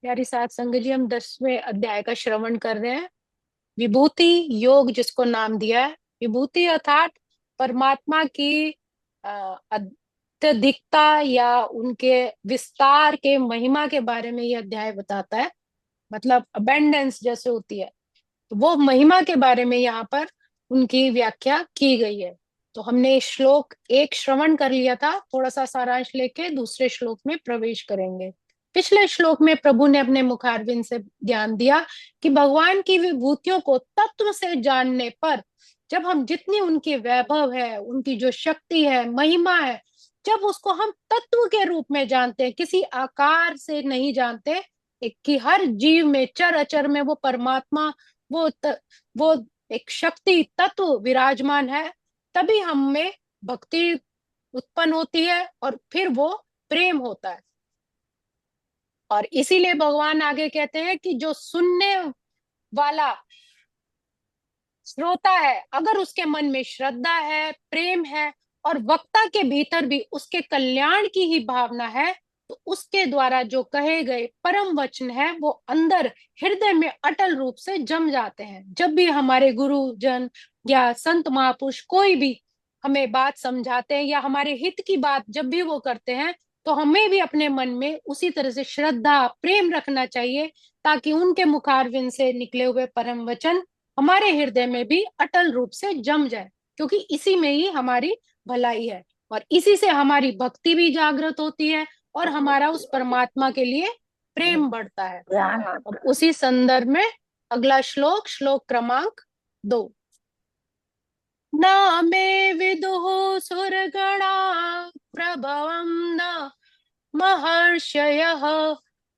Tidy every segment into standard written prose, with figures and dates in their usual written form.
प्यारी साथ संगत जी, हम 10वें अध्याय का श्रवण कर रहे हैं। विभूति योग जिसको नाम दिया है, विभूति अर्थात परमात्मा की अत्यधिकता या उनके विस्तार के महिमा के बारे में ये अध्याय बताता है। मतलब अबेंडेंस जैसे होती है, तो वो महिमा के बारे में यहाँ पर उनकी व्याख्या की गई है। तो हमने श्लोक एक श्रवण कर लिया था, थोड़ा सा सारांश लेके दूसरे श्लोक में प्रवेश करेंगे। पिछले श्लोक में प्रभु ने अपने मुखारविंद से ज्ञान दिया कि भगवान की विभूतियों को तत्व से जानने पर, जब हम जितनी उनकी वैभव है, उनकी जो शक्ति है, महिमा है, जब उसको हम तत्व के रूप में जानते हैं, किसी आकार से नहीं जानते, कि हर जीव में, चर अचर में वो परमात्मा, वो वो एक शक्ति तत्व विराजमान है, तभी हम में भक्ति उत्पन्न होती है और फिर वो प्रेम होता है। और इसीलिए भगवान आगे कहते हैं कि जो सुनने वाला श्रोता है, अगर उसके मन में श्रद्धा है, प्रेम है, और वक्ता के भीतर भी उसके कल्याण की ही भावना है, तो उसके द्वारा जो कहे गए परम वचन है वो अंदर हृदय में अटल रूप से जम जाते हैं। जब भी हमारे गुरुजन या संत महापुरुष कोई भी हमें बात समझाते हैं या हमारे हित की बात जब भी वो करते हैं, तो हमें भी अपने मन में उसी तरह से श्रद्धा प्रेम रखना चाहिए, ताकि उनके मुखारविंद से निकले हुए परम वचन हमारे हृदय में भी अटल रूप से जम जाए, क्योंकि इसी में ही हमारी भलाई है और इसी से हमारी भक्ति भी जागृत होती है और हमारा उस परमात्मा के लिए प्रेम बढ़ता है। और उसी संदर्भ में अगला श्लोक, श्लोक क्रमांक 2। न मे विदुः सुरगणा प्रभवं न महर्षयः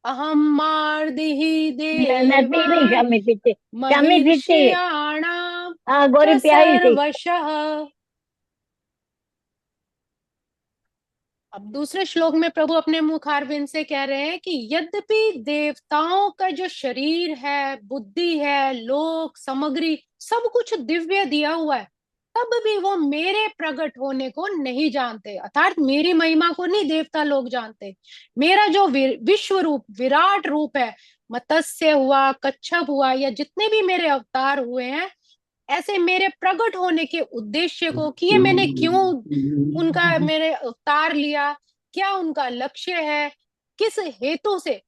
अहं मार्दिः देवान् शामी पीछे, शामी पीछे। महिर्षियाणां हाँ, च गोरी प्यारी थी। सर्वशः। अब दूसरे श्लोक में प्रभु अपने मुखारविंद से कह रहे हैं कि यद्यपि देवताओं का जो शरीर है, बुद्धि है, लोक सामग्री, सब कुछ दिव्य दिया हुआ है, तब भी वो मेरे प्रकट होने को नहीं जानते, अर्थात मेरी महिमा को नहीं देवता लोग जानते। मेरा जो विश्व रूप, विराट रूप है, मत्स्य हुआ, कच्छप हुआ, या जितने भी मेरे अवतार हुए हैं, ऐसे मेरे प्रकट होने के उद्देश्य को, कि ये मैंने क्यों उनका मेरे अवतार लिया, क्या उनका लक्ष्य है, किस हेतु से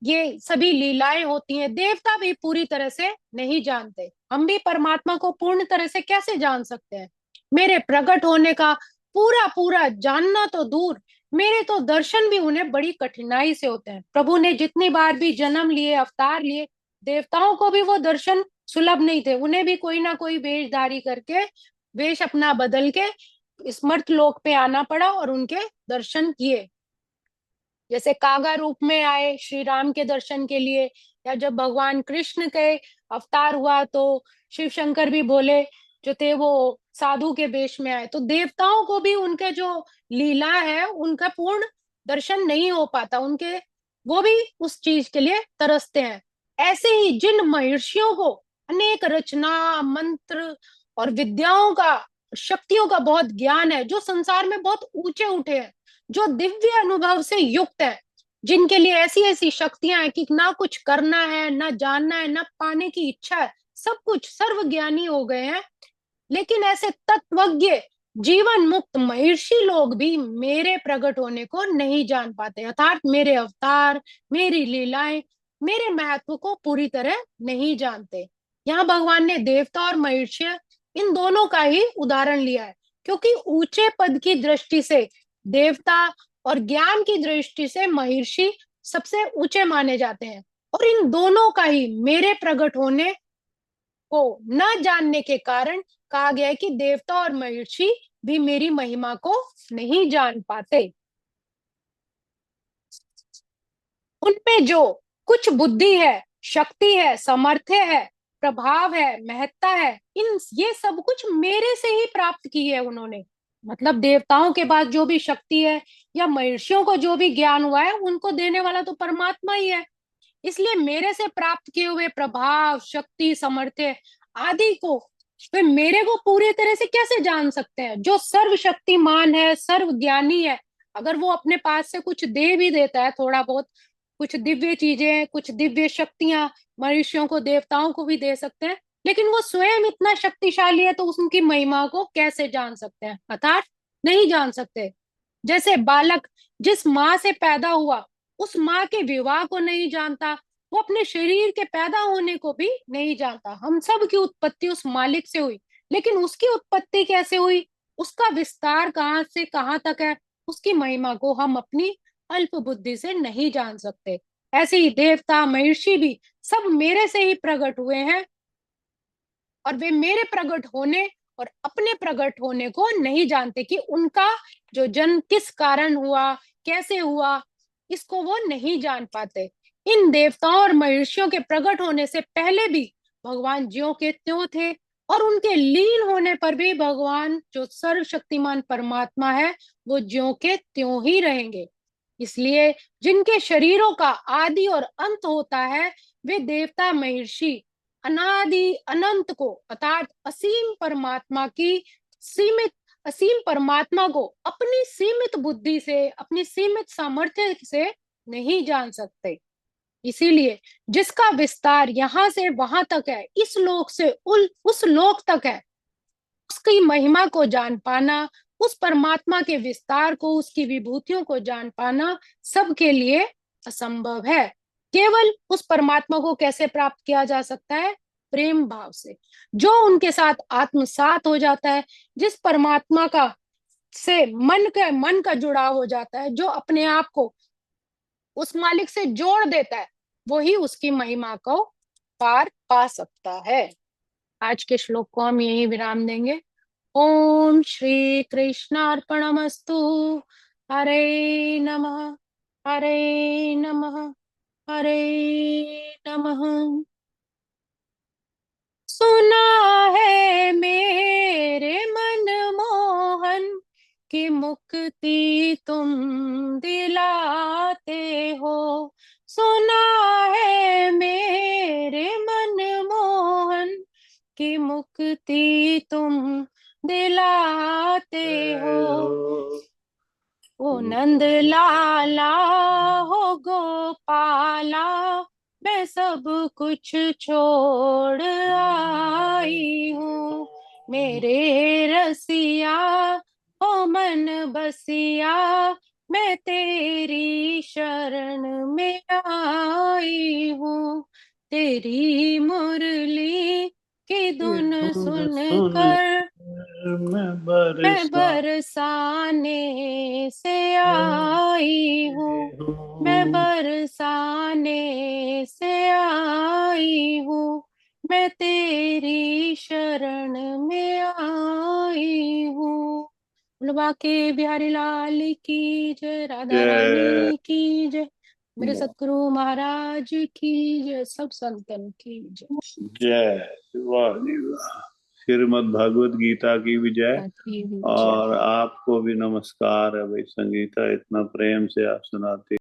ये सभी लीलाएं होती हैं, देवता भी पूरी तरह से नहीं जानते। हम भी परमात्मा को पूर्ण तरह से कैसे जान सकते हैं? मेरे प्रकट होने का पूरा पूरा जानना तो दूर, मेरे तो दर्शन भी उन्हें बड़ी कठिनाई से होते हैं। प्रभु ने जितनी बार भी जन्म लिए, अवतार लिए, देवताओं को भी वो दर्शन सुलभ नहीं थे। उन्हें भी कोई ना कोई वेशधारी करके, वेश अपना बदल के स्मर्त लोक पे आना पड़ा और उनके दर्शन किए। जैसे कागा रूप में आए श्री राम के दर्शन के लिए, या जब भगवान कृष्ण के अवतार हुआ तो शिव शंकर भी बोले जो थे वो साधु के वेश में आए। तो देवताओं को भी उनके जो लीला है उनका पूर्ण दर्शन नहीं हो पाता, उनके वो भी उस चीज के लिए तरसते हैं। ऐसे ही जिन महर्षियों को अनेक रचना, मंत्र और विद्याओं का, शक्तियों का बहुत ज्ञान है, जो संसार में बहुत ऊंचे उठे हैं, जो दिव्य अनुभव से युक्त है, जिनके लिए ऐसी ऐसी शक्तियां हैं कि ना कुछ करना है, ना जानना है, ना पाने की इच्छा है, सब कुछ सर्व ज्ञानी हो गए हैं, लेकिन ऐसे तत्वज्ञ जीवन मुक्त महर्षि लोग भी मेरे प्रकट होने को नहीं जान पाते, अर्थात मेरे अवतार, मेरी लीलाएं, मेरे महत्व को पूरी तरह नहीं जानते। यहाँ भगवान ने देवता और महर्षि, इन दोनों का ही उदाहरण लिया है, क्योंकि ऊंचे पद की दृष्टि से देवता और ज्ञान की दृष्टि से महर्षि सबसे ऊंचे माने जाते हैं, और इन दोनों का ही मेरे प्रकट होने को न जानने के कारण कहा गया है कि देवता और महर्षि भी मेरी महिमा को नहीं जान पाते। उनमें जो कुछ बुद्धि है, शक्ति है, सामर्थ्य है, प्रभाव है, महत्ता है, इन ये सब कुछ मेरे से ही प्राप्त की है उन्होंने। मतलब देवताओं के पास जो भी शक्ति है या महर्षियों को जो भी ज्ञान हुआ है, उनको देने वाला तो परमात्मा ही है। इसलिए मेरे से प्राप्त किए हुए प्रभाव, शक्ति, सामर्थ्य आदि को वे मेरे को पूरी तरह से कैसे जान सकते हैं? जो सर्वशक्तिमान है, सर्व ज्ञानी है, अगर वो अपने पास से कुछ दे भी देता है थोड़ा बहुत, कुछ दिव्य चीजें, कुछ दिव्य शक्तियां मनुष्यों को, देवताओं को भी दे सकते हैं, लेकिन वो स्वयं इतना शक्तिशाली है तो उनकी महिमा को कैसे जान सकते हैं? अर्थात नहीं जान सकते। जैसे बालक जिस माँ से पैदा हुआ उस माँ के विवाह को नहीं जानता, वो अपने शरीर के पैदा होने को भी नहीं जानता। हम सब की उत्पत्ति उस मालिक से हुई, लेकिन उसकी उत्पत्ति कैसे हुई, उसका विस्तार कहाँ से कहाँ तक है, उसकी महिमा को हम अपनी अल्प बुद्धि से नहीं जान सकते। ऐसे ही देवता महर्षि भी सब मेरे से ही प्रकट हुए हैं, और वे मेरे प्रकट होने और अपने प्रकट होने को नहीं जानते कि उनका जो जन्म किस कारण हुआ, कैसे हुआ, इसको वो नहीं जान पाते। इन देवताओं और महर्षियों के प्रकट होने से पहले भी भगवान ज्यों के त्यों थे, और उनके लीन होने पर भी भगवान जो सर्वशक्तिमान परमात्मा है वो ज्यों के त्यों ही रहेंगे। इसलिए जिनके शरीरों का आदि और अंत होता है, वे देवता महर्षि अनादि अनंत को अर्थात असीम परमात्मा की सीमित असीम परमात्मा को अपनी सीमित बुद्धि से, अपनी सीमित सामर्थ्य से नहीं जान सकते। इसीलिए जिसका विस्तार यहाँ से वहां तक है, इस लोक से उस लोक तक है, उसकी महिमा को जान पाना, उस परमात्मा के विस्तार को, उसकी विभूतियों को जान पाना सबके लिए असंभव है। केवल उस परमात्मा को कैसे प्राप्त किया जा सकता है? प्रेम भाव से, जो उनके साथ आत्मसात हो जाता है, जिस परमात्मा का से मन का जुड़ाव हो जाता है, जो अपने आप को उस मालिक से जोड़ देता है, वही उसकी महिमा को पार पा सकता है। आज के श्लोक को हम यही विराम देंगे। ओम श्री कृष्णार्पणमस्तु। हरे नमः, हरे नमः, हरे नमः। सुना है मेरे मन मोहन की मुक्ति तुम दिलाते हो। सुना है मेरे मन मोहन की मुक्ति तुम दिलाते हो। ओ नंद लाला हो गोपाला, मैं सब कुछ छोड़ आई हूँ। मेरे रसिया ओ मन बसिया, मैं तेरी शरण में आई हूँ। तेरी मुरली की धुन सुन कर मैं बरसाने से आई हूँ। मैं बरसाने से आई हूँ। मैं तेरी शरण में आई हूँ। बोलो के बिहारी लाल की जय, राधा जय रानी की जय, मेरे सतगुरु महाराज की जय, सब संतन की जय। जय। वाह जी वाह। श्रीमद् भगवत गीता की विजय। की जय। और आपको भी नमस्कार है भाई, संगीता इतना प्रेम से आप सुनाते